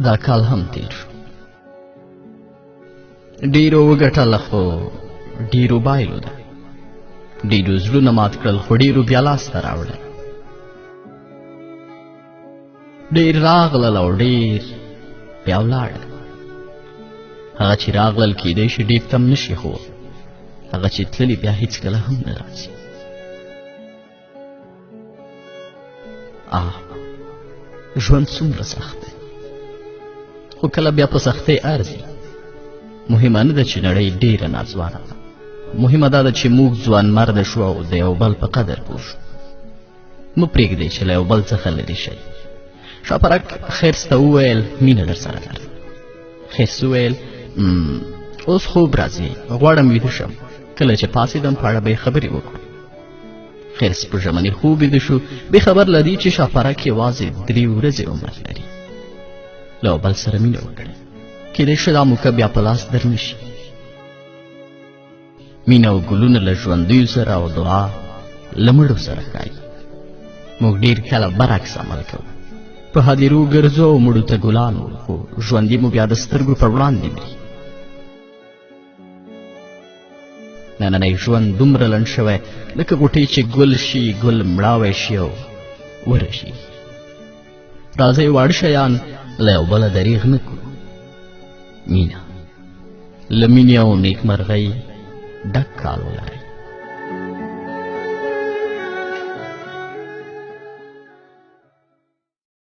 دا کال هم تیر شو. ډیرو وګټله خو ډیرو بایلو ده، ډیرو زړونه مات کړل خو ډیرو بیا لاسته راوړل. ډیر راغلل او ډیر بیا ولاړل. هغه چې راغلل کیدای شي ډیر تم نشي، خو هغه چې تللي بیا هیڅکله هم نه راځي. ژوند څومره سخت دی، خو کله بیا په سختۍ ارزي. مهمه نه ده چې نړۍ ډیره ناځوانه ده، مهمه دا ده چې موږ ځوان مرده شو او د یو بل په قدر پوه شو. مه پرېږدئ چې له یو بل څخه لرې شئ. شاپرک خیرس ته وویل مینه در سره لرم. خیرس وویل اوس خوب راځي، غواړم ویده شم، کله چې پاڅېدم په اړه به یې خبرې وکړو. خیرس په ژمنې خوب ویده شو، بې خبر له دې چې شاپرک یوازې 3 ورځې عمر لري. له یو بل سره مینه وکړئ، کیدای شي دا موکه بیا په لاس در نشي. مینه او ګلونه له ژوندیو سره او دعا له مړو سره ښایي. موږ ډېر کله برعکس عمل کوو، په هدیرو ګرځو او مړو ته ګلان وو، خو ژوندي مو بیا د سترګو پر وړاندې مري. نننی ژوند دومره لنډ شوی لکه غوټۍ چې ګل شي، ګل مړاوی شي او ورشي. راځئ واړه شیان له یو بله دریغ نه کړو. مینه له مینې او نیکمرغۍ ډک کال ولرئ.